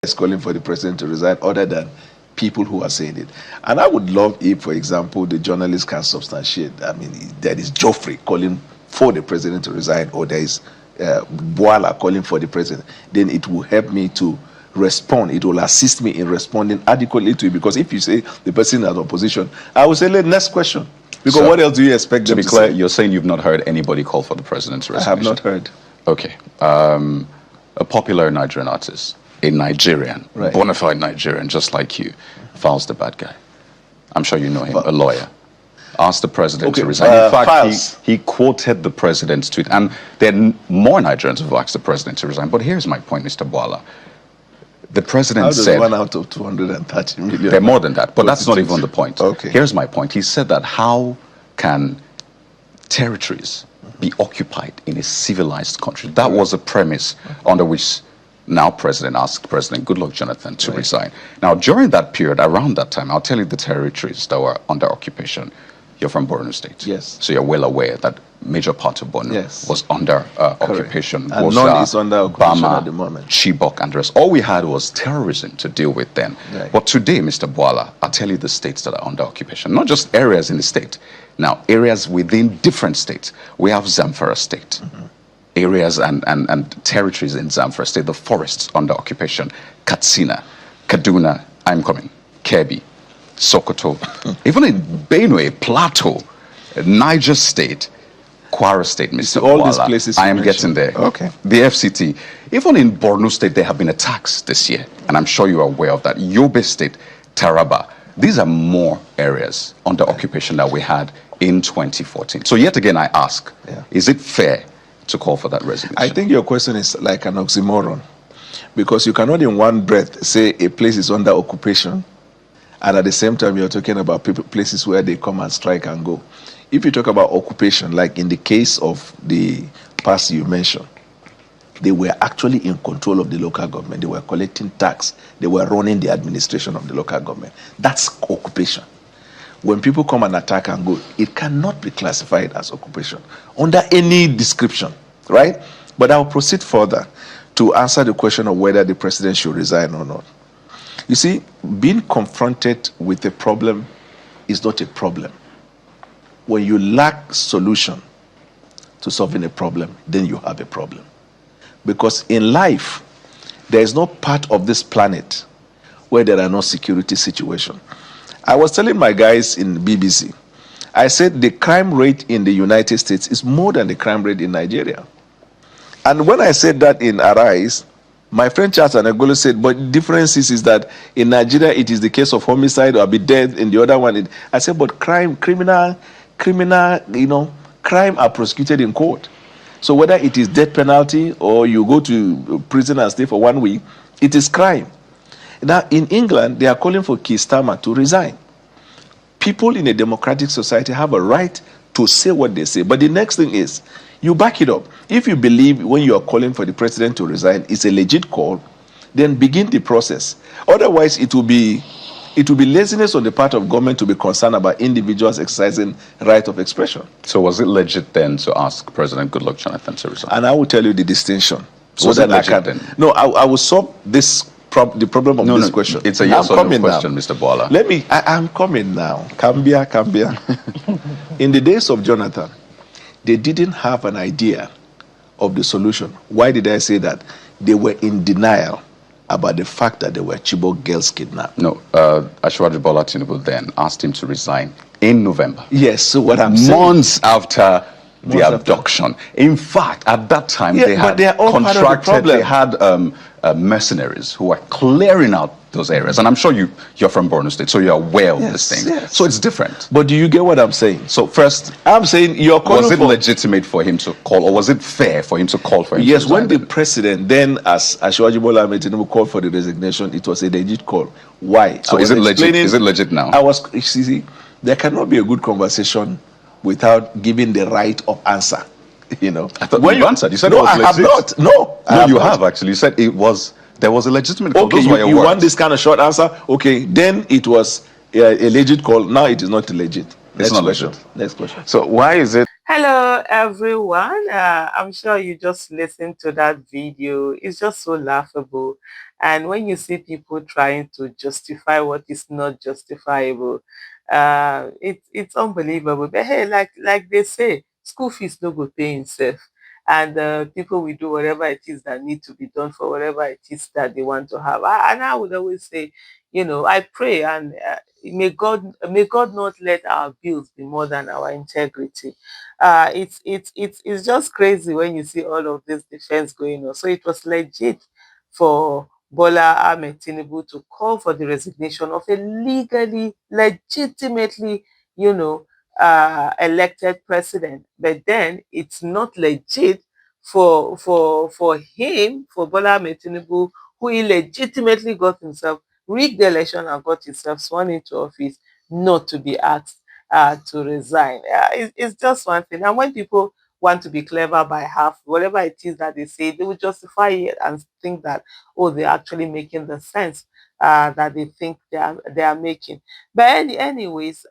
is calling for the president to resign other than people who are saying it. And I would love if, for example, the journalists can substantiate. I mean, there is Joffrey calling for the president to resign, or there is Bwala calling for the president. Then it will help me to respond. It will assist me in responding adequately to it. Because if you say the person is opposition, I will say, next question. Because so, what else do you expect them to be clear, say? You're saying you've not heard anybody call for the president's resignation? I have not heard. Okay. A popular Nigerian artist, a Nigerian, right, bona fide Nigerian, just like you, Files the bad guy. I'm sure you know him, a lawyer. Asked the president to resign. In fact, he quoted the president's tweet. And there are more Nigerians who've asked the president to resign. But here's my point, Mr. Bwala. The president said... 1 out of 230 million? They're more than that, but that's not even the point. Okay. Here's my point. He said that how can territories be occupied in a civilized country? That was a premise under which now President asked President Goodluck Jonathan to resign. Now, during that period, around that time, I'll tell you the territories that were under occupation. You're from Borno State. Yes. So you're well aware that major part of Borno was under occupation. And none is under occupation at the moment. Chibok and the rest. All we had was terrorism to deal with then. Right. But today, Mr. Bwala, I'll tell you the states that are under occupation. Not just areas in the state. Now, areas within different states. We have Zamfara State. Areas and territories in Zamfara State, the forests under occupation. Katsina, Kaduna, I'm coming, Kebbi, Sokoto, even in Benue, Plateau, Niger State, Kwara State, Mr. All Bwala, these places I am getting there. Okay. The FCT. Even in Borno State, there have been attacks this year, and I'm sure you are aware of that. Yobe State, Taraba. These are more areas under occupation that we had in 2014. So yet again, I ask, is it fair to call for that resignation? I think your question is like an oxymoron, because you cannot in one breath say a place is under occupation, and at the same time you're talking about places where they come and strike and go. If you talk about occupation, like in the case of the past you mentioned, they were actually in control of the local government. They were collecting tax. They were running the administration of the local government. That's occupation. When people come and attack and go, it cannot be classified as occupation under any description, right? But I'll proceed further to answer the question of whether the president should resign or not. You see, being confronted with a problem is not a problem. When you lack solution to solving a problem, then you have a problem. Because in life, there is no part of this planet where there are no security situations. I was telling my guys in BBC, I said the crime rate in the United States is more than the crime rate in Nigeria. And when I said that in Arise, my friend Charles Anagolo said, but the difference is that in Nigeria, it is the case of homicide or be dead, in the other one. I said, but criminal, crime are prosecuted in court. So whether it is death penalty or you go to prison and stay for 1 week, it is crime. Now, in England, they are calling for Keir Starmer to resign. People in a democratic society have a right to say what they say. But the next thing is, you back it up. If you believe when you are calling for the president to resign, it's a legit call, then begin the process. Otherwise, it will be laziness on the part of government to be concerned about individuals exercising right of expression. So was it legit then to ask President Goodluck Jonathan to resign? And I will tell you the distinction. So that I can then? No, I will solve the problem of this question. It's a yes or no question, Mr. Bwala. I'm coming now. Cambia. In the days of Jonathan, they didn't have an idea of the solution. Why did I say that? They were in denial about the fact that there were Chibok girls kidnapped. No, Ashwaji Bola Tinubu then asked him to resign in November. Yes, so what I'm saying... Months after the abduction. In fact, at that time, they had contracted, they had mercenaries who were clearing out those areas. And I'm sure you're from Borno State, so you're aware of this thing. Yes. So it's different. But do you get what I'm saying? So first, I'm saying you're calling was it legitimate for him to call, or was it fair for him to call for him to resign? When the president then, as Ashwaji Bola Tinubu called for the resignation, it was a legit call. Why? So is it legit? Is it legit now? There cannot be a good conversation without giving the right of answer. I thought you answered. You said no, it was legit. I have not. No, you have actually. You said there was a legitimate call. Okay, you want this kind of short answer? Okay, then it was a legit call. Now it is not legit. It's not legit. Next question. So why is it? Hello, everyone. I'm sure you just listened to that video. It's just so laughable. And when you see people trying to justify what is not justifiable, it's unbelievable. But hey, like they say, school fees no go pay himself. And people will do whatever it is that need to be done for whatever it is that they want to have. And I would always say, I pray and may God not let our bills be more than our integrity. It's just crazy when you see all of this defense going on. So it was legit for Bola Ahmed Tinubu to call for the resignation of a legally, legitimately, you know, elected president. But then it's not legit for him, for Bola Ahmed Tinubu, who illegitimately got himself rigged the election and got himself sworn into office, not to be asked to resign. It's just one thing. And when people want to be clever by half, whatever it is that they say, they will justify it and think that, oh, they're actually making the sense that they think they are making. But anyways,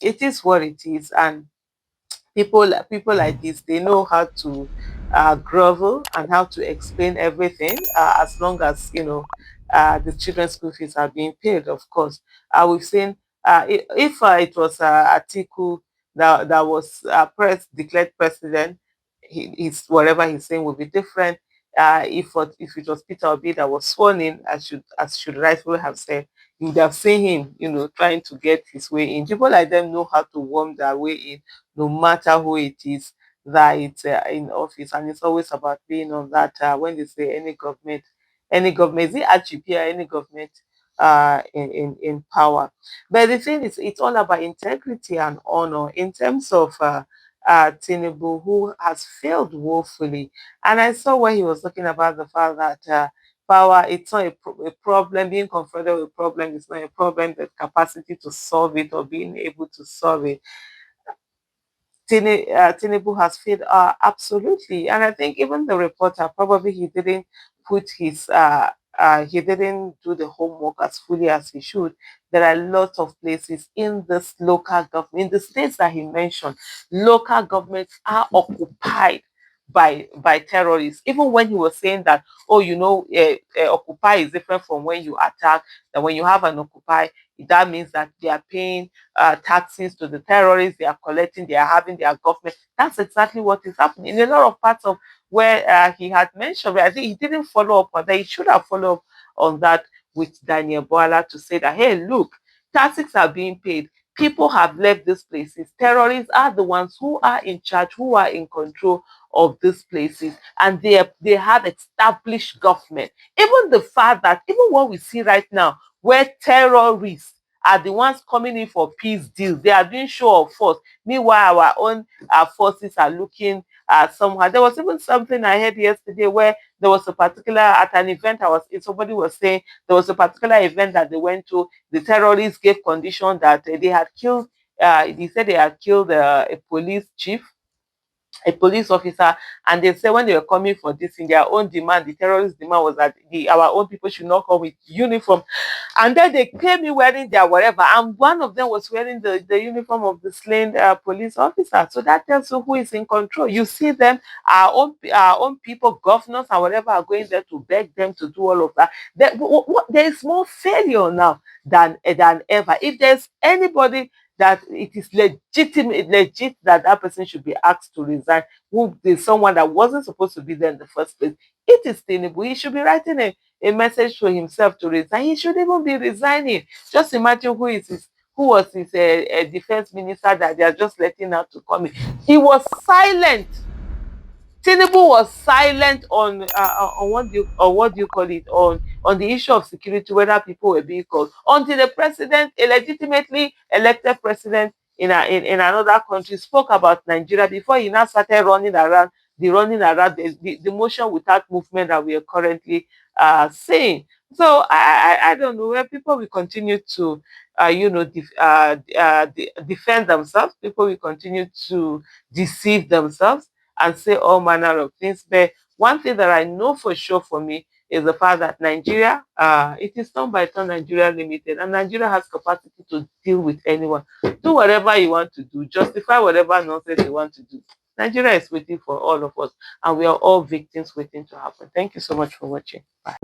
it is what it is. And people like this, they know how to grovel and how to explain everything, as long as the children's school fees are being paid, of course. We've seen, if it was Atiku that was declared president, whatever he's saying will be different. If it was Peter Obi that was sworn in, as should rightfully have said, you would have seen him, trying to get his way in. People like them know how to worm their way in, no matter who it is that it's in office. And it's always about being on that, when they say any government, is it Achipia, any government in power. But the thing is, it's all about integrity and honor in terms of Tinubu, who has failed woefully. And I saw when he was talking about the fact that power, it's not a problem. Being confronted with a problem is not a problem. The capacity to solve it or being able to solve it, Tinubu has failed, absolutely. And I think even the reporter, probably he didn't do the homework as fully as he should. There are lots of places in this local government, in the states that he mentioned, local governments are occupied by terrorists. Even when he was saying that, oh, occupy is different from when you attack, that when you have an occupy, that means that they are paying taxes to the terrorists, they are collecting, they are having their government. That's exactly what is happening in a lot of parts of where he had mentioned. But I think he didn't follow up on that. He should have followed up on that with Daniel Bwala to say that, hey, look, taxes are being paid. People have left these places. Terrorists are the ones who are in charge, who are in control of these places, and they have established government. Even the fact that even what we see right now, where terrorists are the ones coming in for peace deals. They are doing show of force. Meanwhile, our own forces are looking somehow. There was even something I heard yesterday where there was a particular, at an event somebody was saying there was a particular event that they went to. The terrorists gave condition that they had killed. They said they had killed a police chief, a police officer, and they said when they were coming for this, in their own demand, the terrorist demand was that our own people should not come with uniform. And then they came in wearing their whatever, and one of them was wearing the uniform of the slain police officer. So that tells you who is in control. You see them, our own people, governors and whatever, are going there to beg them to do all of that. There is more failure now than ever. If there's anybody that it is legit that person should be asked to resign, who is someone that wasn't supposed to be there in the first place, it is Tinubu. He should be writing a message to himself to resign. He should even be resigning. Just imagine who was his defense minister that they are just letting out to come in. He was silent. Tinubu was silent on what do you call it, on the issue of security, whether people were being called, until the president, a legitimately elected president in another country, spoke about Nigeria before he now started running around the motion without movement that we are currently seeing. So I don't know where people will continue to defend themselves. People will continue to deceive themselves and say all manner of things. But one thing that I know for sure for me is the fact that Nigeria, it is done by Turn Nigeria Limited, and Nigeria has capacity to deal with anyone. Do whatever you want to do, justify whatever nonsense you want to do. Nigeria is waiting for all of us, and we are all victims waiting to happen. Thank you so much for watching. Bye.